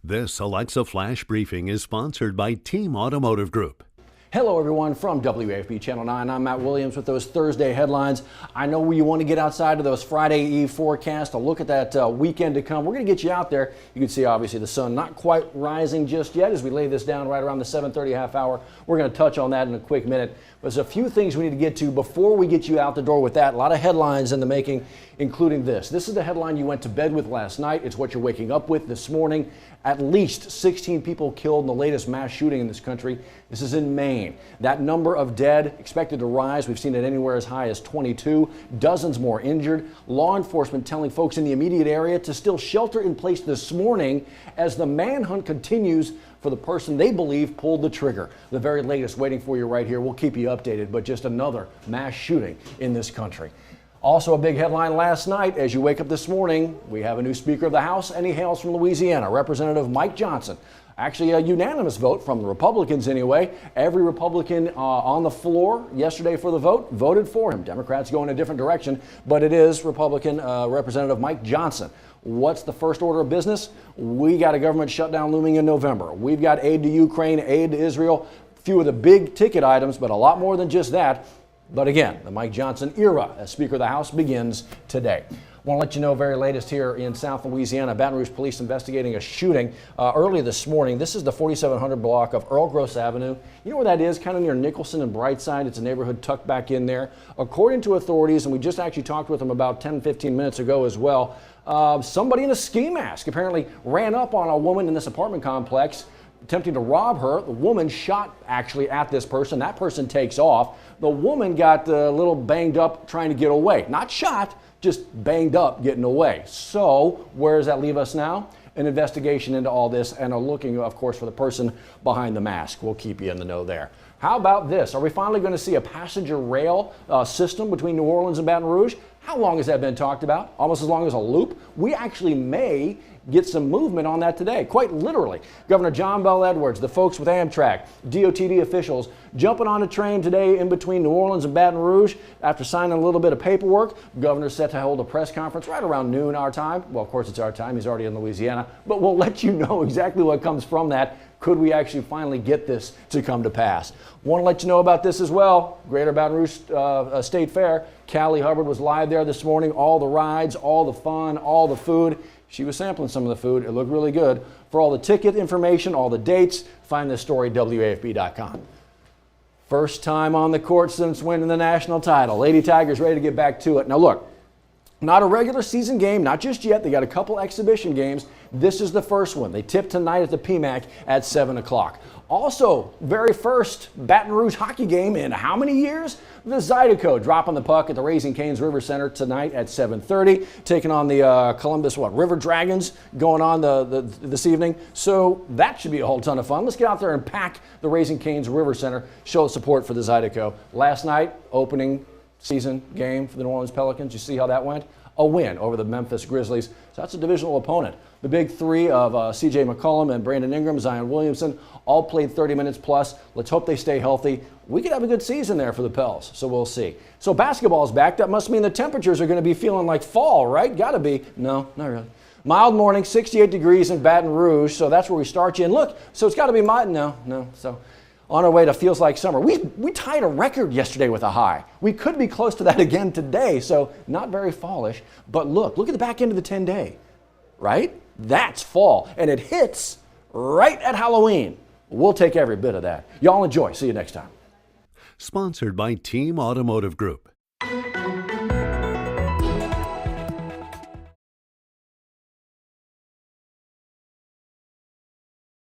This Alexa Flash Briefing is sponsored by Team Automotive Group. Hello everyone from WAFB Channel 9. I'm Matt Williams with those Thursday headlines. I know you want to get outside of those Friday Eve forecasts, a look at that weekend to come. We're going to get you out there. You can see obviously the sun not quite rising just yet as we lay this down right around the 7:30 half hour. We're going to touch on that in a quick minute. There's a few things we need to get to before we get you out the door with that. A lot of headlines in the making, including this. This is the headline you went to bed with last night. It's what you're waking up with this morning. At least 16 people killed in the latest mass shooting in this country. This is in Maine. That number of dead expected to rise. We've seen it anywhere as high as 22. Dozens more injured. Law enforcement telling folks in the immediate area to still shelter in place this morning as the manhunt continues for the person they believe pulled the trigger. The very latest waiting for you right here. We'll keep you updated, but just another mass shooting in this country. Also a big headline last night, as you wake up this morning, we have a new Speaker of the House, and he hails from Louisiana, Representative Mike Johnson. Actually, a unanimous vote from the Republicans anyway. Every Republican on the floor yesterday for the vote voted for him. Democrats go in a different direction, but it is Republican Representative Mike Johnson. What's the first order of business? We got a government shutdown looming in November. We've got aid to Ukraine, aid to Israel, a few of the big ticket items, but a lot more than just that. But again, the Mike Johnson era as Speaker of the House begins today. I want to let you know very latest here in South Louisiana. Baton Rouge police investigating a shooting early this morning. This is the 4700 block of Earl Gross Avenue. You know where that is? Kind of near Nicholson and Brightside. It's a neighborhood tucked back in there. According to authorities, and we just actually talked with them about 10-15 minutes ago as well, somebody in a ski mask apparently ran up on a woman in this apartment complex, attempting to rob her. The woman shot actually at this person. That person takes off. The woman got a little banged up trying to get away. Not shot, just banged up getting away. So where does that leave us now? An investigation into all this and a looking, of course, for the person behind the mask. We'll keep you in the know there. How about this? Are we finally going to see a passenger rail system between New Orleans and Baton Rouge? How long has that been talked about? Almost as long as a loop. We actually may get some movement on that today, quite literally. Governor John Bel Edwards, the folks with Amtrak, DOTD officials jumping on a train today in between New Orleans and Baton Rouge after signing a little bit of paperwork. Governor's set to hold a press conference right around noon our time. Well, of course, it's our time. He's already in Louisiana, but we'll let you know exactly what comes from that. Could we actually finally get this to come to pass? Want to let you know about this as well. Greater Baton Rouge State Fair. Callie Hubbard was live there this morning. All the rides, all the fun, all the food. She was sampling some of the food. It looked really good. For all the ticket information, all the dates, find this story at WAFB.com. First time on the court since winning the national title. Lady Tigers ready to get back to it. Now look, not a regular season game, not just yet. They got a couple exhibition games. This is the first one. They tip tonight at the PMAC at 7 o'clock. Also, very first Baton Rouge hockey game in how many years? The Zydeco dropping the puck at the Raising Cane's River Center tonight at 7:30, taking on the Columbus River Dragons going on this evening. So that should be a whole ton of fun. Let's get out there and pack the Raising Cane's River Center, show support for the Zydeco. Last night, opening season game for the New Orleans Pelicans. You see how that went? A win over the Memphis Grizzlies. So that's a divisional opponent. The big three of C.J. McCollum and Brandon Ingram, Zion Williamson, all played 30 minutes plus. Let's hope they stay healthy. We could have a good season there for the Pels, so we'll see. So basketball's back. That must mean the temperatures are going to be feeling like fall, right? Got to be. No, not really. Mild morning, 68 degrees in Baton Rouge, so that's where we start you. And look, so it's got to be mild. No. So on our way to feels like summer. We tied a record yesterday with a high. We could be close to that again today, so not very fallish. But look at the back end of the 10-day, right? That's fall, and it hits right at Halloween. We'll take every bit of that. Y'all enjoy. See you next time. Sponsored by Team Automotive Group.